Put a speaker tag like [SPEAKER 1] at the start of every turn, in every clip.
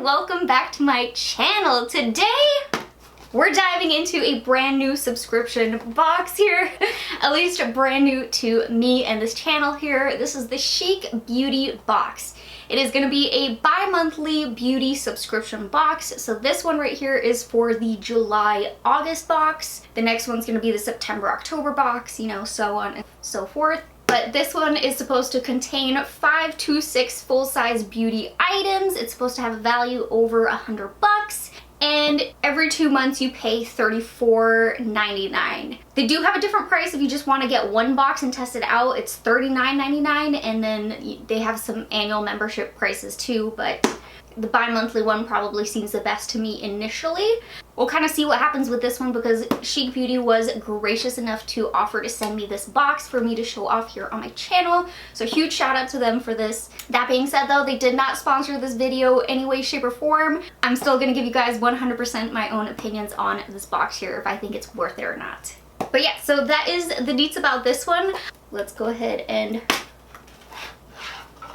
[SPEAKER 1] and welcome back to my channel. Today we're diving into a brand new subscription box here, at least brand new to me and this channel here. This is the CHIC Beauty box. It is going to be a bi-monthly beauty subscription box. So this one right here is for the July-August box. The next one's going to be the September-October box, you know, so on and so forth. But this one is supposed to contain 5 to 6 full-size beauty items. It's supposed to have a value over $100. And every 2 months you pay $34.99. They do have a different price if you just want to get one box and test it out. It's $39.99, and then they have some annual membership prices too, but the bi-monthly one probably seems the best to me initially. We'll kind of see what happens with this one because CHIC Beauty was gracious enough to offer to send me this box for me to show off here on my channel. So huge shout out to them for this. That being said though, they did not sponsor this video any way, shape, or form. I'm still going to give you guys 100% my own opinions on this box here if I think it's worth it or not. But yeah, so that is the deets about this one. Let's go ahead and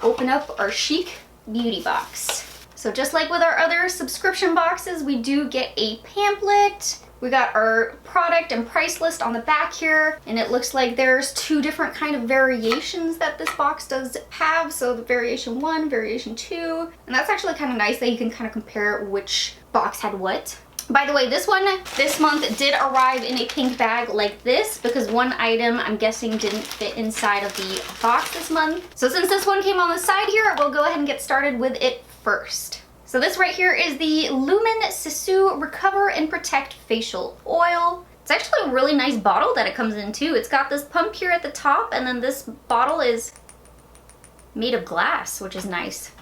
[SPEAKER 1] open up our CHIC Beauty box. So just like with our other subscription boxes, we do get a pamphlet. We got our product and price list on the back here, and it looks like there's 2 different kind of variations that this box does have. So the variation 1, variation 2, and that's actually kind of nice that you can kind of compare which box had what. By the way, this one this month did arrive in a pink bag like this because one item I'm guessing didn't fit inside of the box this month. So since this one came on the side here, we'll go ahead and get started with it first. So this right here is the Lumen Sesu Recover and Protect Facial Oil. It's actually a really nice bottle that it comes in too. It's got this pump here at the top, and then this bottle is made of glass, which is nice.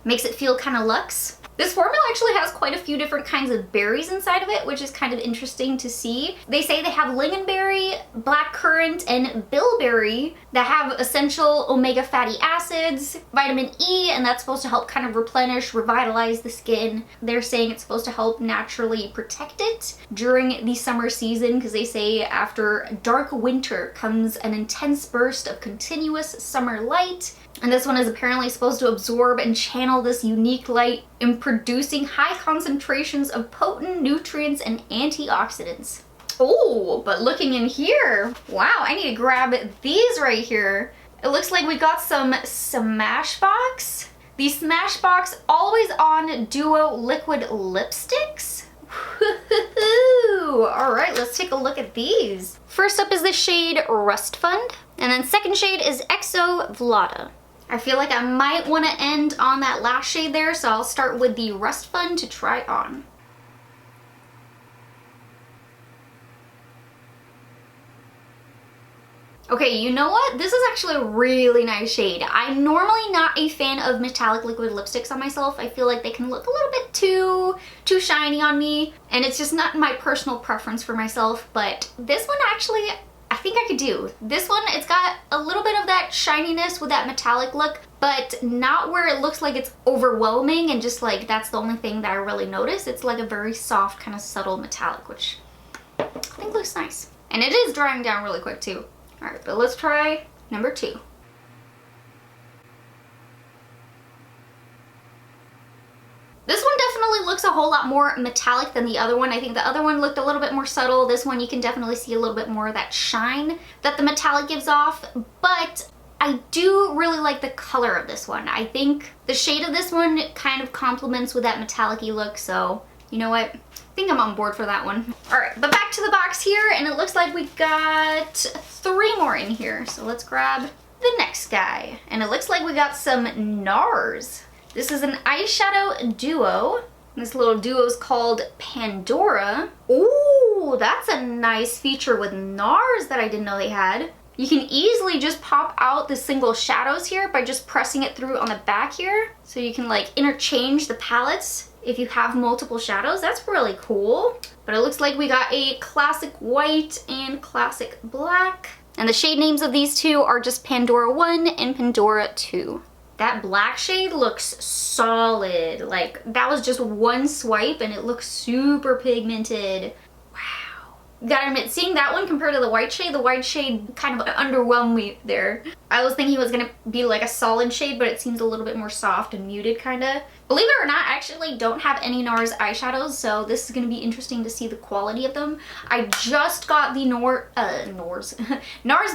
[SPEAKER 1] Makes it feel kind of luxe. This formula actually has quite a few different kinds of berries inside of it, which is kind of interesting to see. They say they have lingonberry, blackcurrant, and bilberry that have essential omega fatty acids, vitamin E, and that's supposed to help kind of replenish, revitalize the skin. They're saying it's supposed to help naturally protect it during the summer season because they say after dark winter comes an intense burst of continuous summer light. And this one is apparently supposed to absorb and channel this unique light in producing high concentrations of potent nutrients and antioxidants. Oh, but looking in here, wow, I need to grab these right here. It looks like we got some Smashbox. These Smashbox Always On Duo Liquid Lipsticks. All right, let's take a look at these. First up is the shade Rust Fund, and then second shade is Exo Vlada. I feel like I might want to end on that last shade there, so I'll start with the Rust Fund to try on. Okay, you know what? This is actually a really nice shade. I'm normally not a fan of metallic liquid lipsticks on myself. I feel like they can look a little bit too shiny on me, and it's just not my personal preference for myself, but this one actually I think I could do. This one, it's got a little bit of that shininess with that metallic look, but not where it looks like it's overwhelming and just like that's the only thing that I really notice. It's like a very soft, kind of subtle metallic, which I think looks nice. And it is drying down really quick too. All right, but let's try number 2. This one definitely looks a whole lot more metallic than the other one. I think the other one looked a little bit more subtle. This one you can definitely see a little bit more of that shine that the metallic gives off, but I do really like the color of this one. I think the shade of this one kind of complements with that metallic-y look, so you know what? I think I'm on board for that one. All right, but back to the box here, and it looks like we got 3 more in here. So let's grab the next guy. And it looks like we got some Nars. This is an eyeshadow duo. This little duo is called Pandora. Ooh, that's a nice feature with Nars that I didn't know they had. You can easily just pop out the single shadows here by just pressing it through on the back here. So you can like interchange the palettes if you have multiple shadows. That's really cool. But it looks like we got a classic white and classic black. And the shade names of these 2 are just Pandora 1 and Pandora 2. That black shade looks solid. Like that was just one swipe and it looks super pigmented. Wow. Gotta admit, seeing that one compared to the white shade kind of underwhelmed me there. I was thinking it was gonna be like a solid shade, but it seems a little bit more soft and muted kinda. Believe it or not, I actually don't have any Nars eyeshadows, so this is gonna be interesting to see the quality of them. I just got the Nars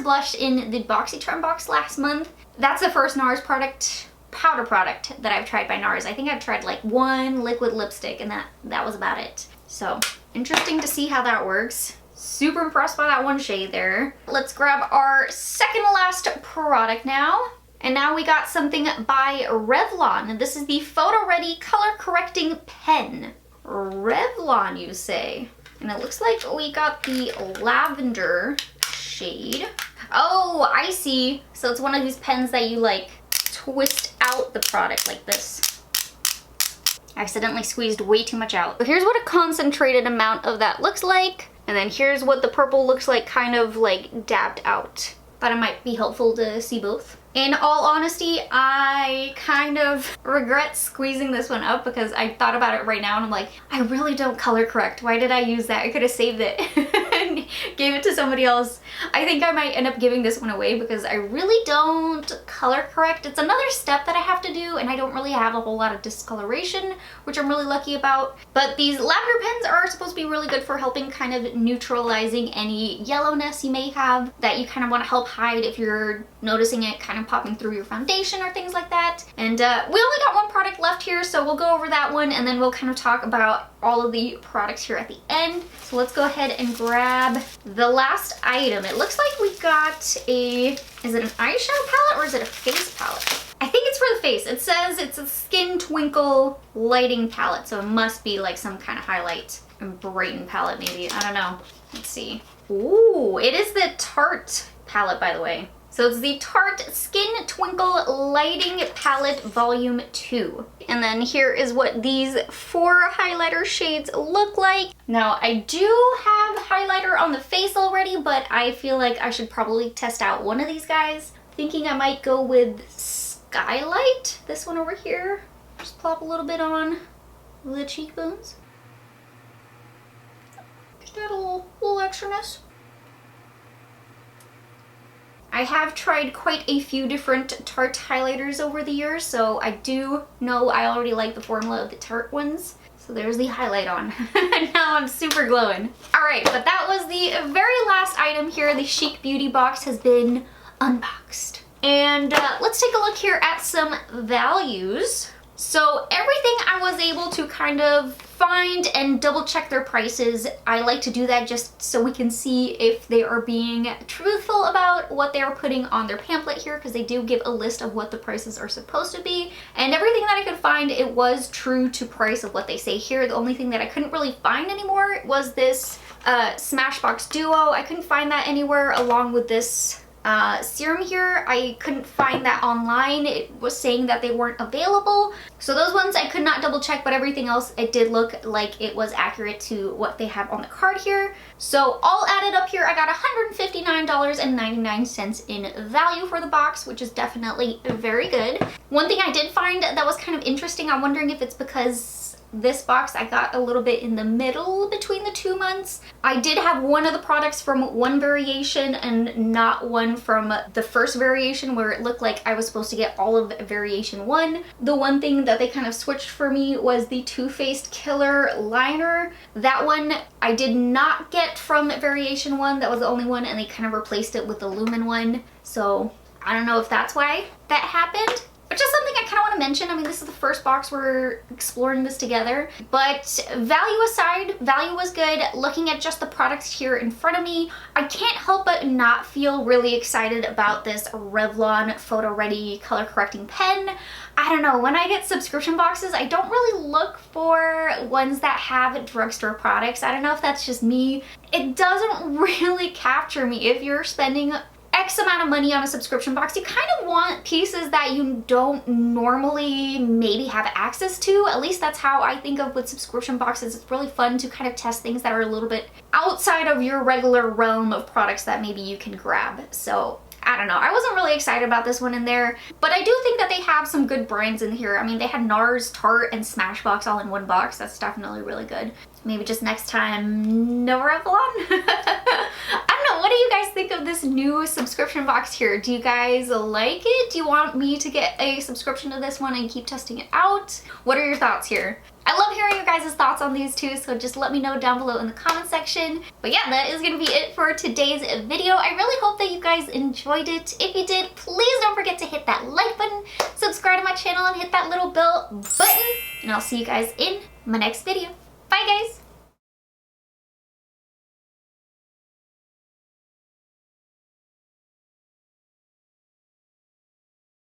[SPEAKER 1] blush in the BoxyCharm box last month. That's the first Nars powder product that I've tried by Nars. I think I've tried like one liquid lipstick and that was about it. So interesting to see how that works. Super impressed by that one shade there. Let's grab our second to last product now. And now we got something by Revlon. This is the Photoready Color Correcting Pen. Revlon, you say? And it looks like we got the lavender shade. Oh, I see. So it's one of these pens that you like twist out the product like this. I accidentally squeezed way too much out. So here's what a concentrated amount of that looks like. And then here's what the purple looks like, kind of like dabbed out. Thought it might be helpful to see both. In all honesty, I kind of regret squeezing this one up because I thought about it right now and I'm like, I really don't color correct. Why did I use that? I could have saved it and gave it to somebody else. I think I might end up giving this one away because I really don't color correct. It's another step that I have to do and I don't really have a whole lot of discoloration, which I'm really lucky about. But these lavender pens are supposed to be really good for helping kind of neutralizing any yellowness you may have that you kind of want to help hide if you're noticing it kind of popping through your foundation or things like that. And we only got one product left here, so we'll go over that one and then we'll kind of talk about all of the products here at the end. So let's go ahead and grab the last item. It looks like we got a, is it an eyeshadow palette or is it a face palette? I think it's for the face. It says it's a Skin Twinkle lighting palette, so it must be like some kind of highlight and brighten palette maybe. I don't know. Let's see. Ooh, it is the Tarte palette, by the way. So it's the Tarte Skin Twinkle Lighting Palette Volume 2. And then here is what these 4 highlighter shades look like. Now, I do have highlighter on the face already, but I feel like I should probably test out one of these guys. Thinking I might go with Skylight, this one over here. Just plop a little bit on the cheekbones. Just add a little extraness. I have tried quite a few different Tarte highlighters over the years, so I do know I already like the formula of the Tarte ones. So there's the highlight on. Now I'm super glowing. Alright, but that was the very last item here. The Chic Beauty box has been unboxed. And let's take a look here at some values. So everything I was able to kind of find and double check their prices. I like to do that just so we can see if they are being truthful about what they are putting on their pamphlet here, because they do give a list of what the prices are supposed to be. And everything that I could find, it was true to price of what they say here. The only thing that I couldn't really find anymore was this Smashbox Duo. I couldn't find that anywhere along with this serum here. I couldn't find that online. It was saying that they weren't available. So those ones I could not double check, but everything else, it did look like it was accurate to what they have on the card here. So all added up here, I got $159.99 in value for the box, which is definitely very good. One thing I did find that was kind of interesting, I'm wondering if it's because this box I got a little bit in the middle between the 2 months. I did have one of the products from one variation and not one from the first variation, where it looked like I was supposed to get all of variation 1. The one thing that they kind of switched for me was the Too Faced Killer liner. That one I did not get from variation 1. That was the only one, and they kind of replaced it with the Lumen one. So I don't know if that's why that happened. But just something I kind of want to mention. I mean, this is the first box we're exploring this together. But value aside, value was good. Looking at just the products here in front of me, I can't help but not feel really excited about this Revlon Photoready color correcting pen. I don't know, when I get subscription boxes, I don't really look for ones that have drugstore products. I don't know if that's just me. It doesn't really capture me. If you're spending X amount of money on a subscription box, you kind of want pieces that you don't normally maybe have access to. At least that's how I think of with subscription boxes. It's really fun to kind of test things that are a little bit outside of your regular realm of products that maybe you can grab. So I don't know. I wasn't really excited about this one in there, but I do think that they have some good brands in here. I mean, they had Nars, Tarte, and Smashbox all in one box. That's definitely really good. Maybe just next time, no Revlon? I don't know. What do you guys think of this new subscription box here? Do you guys like it? Do you want me to get a subscription to this one and keep testing it out? What are your thoughts here? I love hearing your guys' thoughts on these two, so just let me know down below in the comment section. But yeah, that is going to be it for today's video. I really hope that you guys enjoyed it. If you did, please don't forget to hit that like button, subscribe to my channel, and hit that little bell button. And I'll see you guys in my next video. Bye, guys!